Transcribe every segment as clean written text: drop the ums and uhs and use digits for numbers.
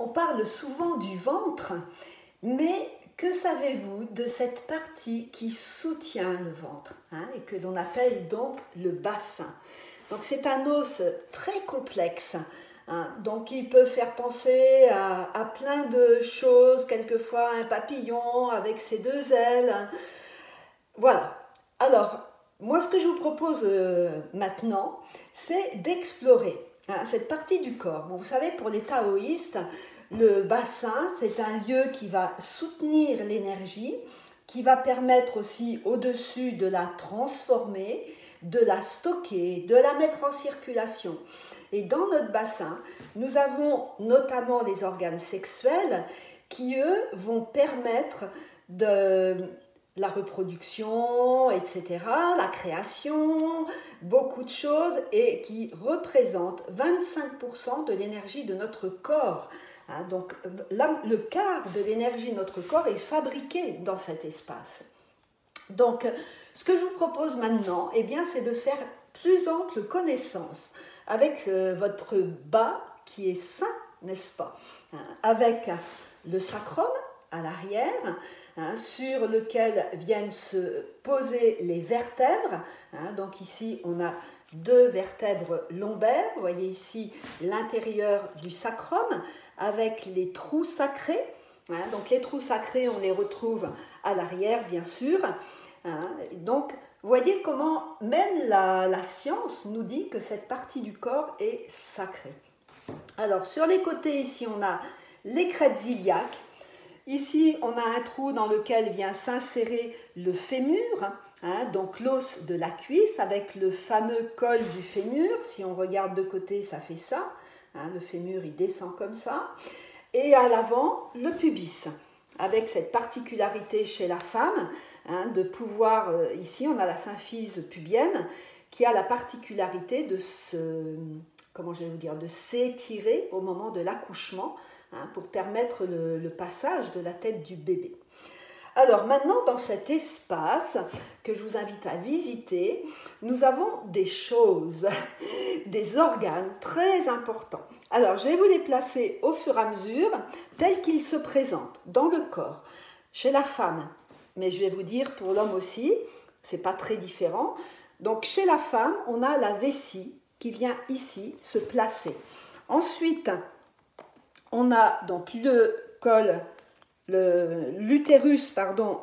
On parle souvent du ventre, mais que savez-vous de cette partie qui soutient le ventre, et que l'on appelle donc le bassin? Donc c'est un os très complexe, donc il peut faire penser à plein de choses, quelquefois un papillon avec ses deux ailes. Voilà. Alors, moi ce que je vous propose maintenant, c'est d'explorer cette partie du corps. Bon, vous savez, pour les taoïstes, le bassin, c'est un lieu qui va soutenir l'énergie, qui va permettre aussi au-dessus de la transformer, de la stocker, de la mettre en circulation. Et dans notre bassin, nous avons notamment les organes sexuels qui, eux, vont permettre de la reproduction, etc., la création, beaucoup de choses, et qui représentent 25% de l'énergie de notre corps. Donc là, le quart de l'énergie de notre corps est fabriqué dans cet espace. Donc, ce que je vous propose maintenant, c'est de faire plus ample connaissance avec votre bas qui est sain, n'est-ce pas? Avec le sacrum à l'arrière, sur lequel viennent se poser les vertèbres. Donc ici, on a deux vertèbres lombaires. Vous voyez ici l'intérieur du sacrum avec les trous sacrés. Donc les trous sacrés, on les retrouve à l'arrière, bien sûr. Donc, vous voyez comment même la science nous dit que cette partie du corps est sacrée. Alors, sur les côtés, ici, on a les crêtes iliaques. Ici, on a un trou dans lequel vient s'insérer le fémur, donc l'os de la cuisse avec le fameux col du fémur. Si on regarde de côté, ça fait ça. Le fémur, il descend comme ça. Et à l'avant, le pubis, avec cette particularité chez la femme, de pouvoir, ici on a la symphyse pubienne, qui a la particularité de de s'étirer au moment de l'accouchement, pour permettre le passage de la tête du bébé. Alors maintenant, dans cet espace que je vous invite à visiter, nous avons des choses, des organes très importants. Alors, je vais vous les placer au fur et à mesure, tels qu'ils se présentent dans le corps. Chez la femme, mais je vais vous dire pour l'homme aussi, c'est pas très différent. Donc, chez la femme, on a la vessie qui vient ici se placer. Ensuite, on a donc le col, l'utérus,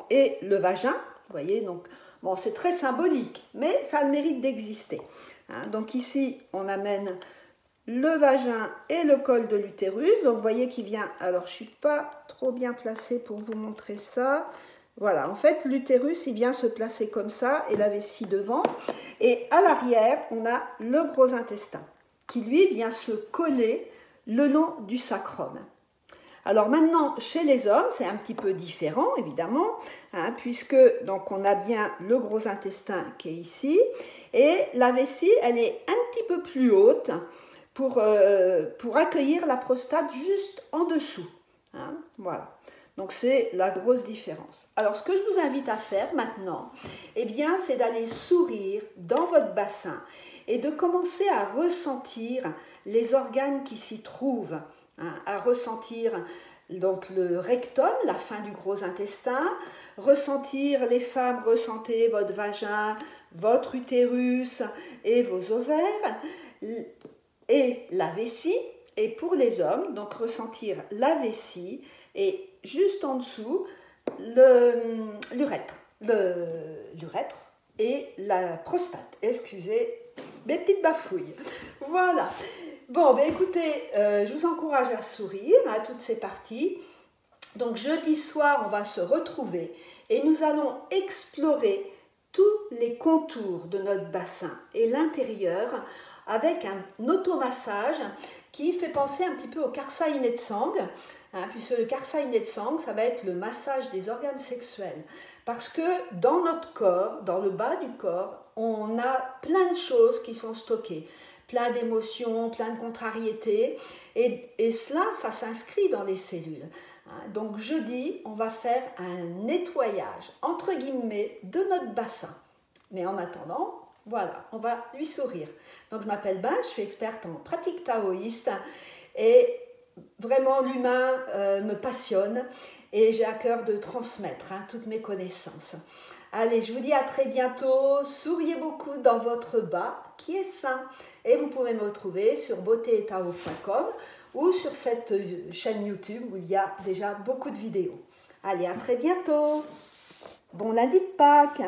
et le vagin. Vous voyez, donc, bon, c'est très symbolique, mais ça a le mérite d'exister. Donc ici, on amène le vagin et le col de l'utérus. Donc, vous voyez qu'il vient... Alors, je ne suis pas trop bien placée pour vous montrer ça. Voilà, en fait, l'utérus, il vient se placer comme ça, et la vessie devant. Et à l'arrière, on a le gros intestin, qui, lui, vient se coller le long du sacrum. Alors maintenant, chez les hommes, c'est un petit peu différent, évidemment, puisque donc, on a bien le gros intestin qui est ici, et la vessie, elle est un petit peu plus haute pour accueillir la prostate juste en dessous. Voilà. Donc c'est la grosse différence. Alors ce que je vous invite à faire maintenant, c'est d'aller sourire dans votre bassin et de commencer à ressentir les organes qui s'y trouvent, à ressentir donc le rectum, la fin du gros intestin, ressentir, les femmes, ressentez votre vagin, votre utérus et vos ovaires, et la vessie, et pour les hommes, donc ressentir la vessie, et juste en dessous, l'urètre et la prostate. Excusez mes petites bafouilles. Voilà. Bon, écoutez, je vous encourage à sourire à toutes ces parties. Donc, jeudi soir, on va se retrouver et nous allons explorer tous les contours de notre bassin et l'intérieur avec un automassage qui fait penser un petit peu au Karsa Inetsang, puisque le Karsa Inetsang, ça va être le massage des organes sexuels. Parce que dans notre corps, dans le bas du corps, on a plein de choses qui sont stockées, plein d'émotions, plein de contrariétés, et cela, ça s'inscrit dans les cellules. Donc jeudi, on va faire un nettoyage, entre guillemets, de notre bassin. Mais en attendant, voilà, on va lui sourire. Donc je m'appelle Ben, je suis experte en pratique taoïste, et vraiment l'humain me passionne et j'ai à cœur de transmettre toutes mes connaissances. Allez, je vous dis à très bientôt. Souriez beaucoup dans votre bas qui est sain. Et vous pouvez me retrouver sur beautéetao.com ou sur cette chaîne YouTube où il y a déjà beaucoup de vidéos. Allez, à très bientôt. Bon lundi de Pâques.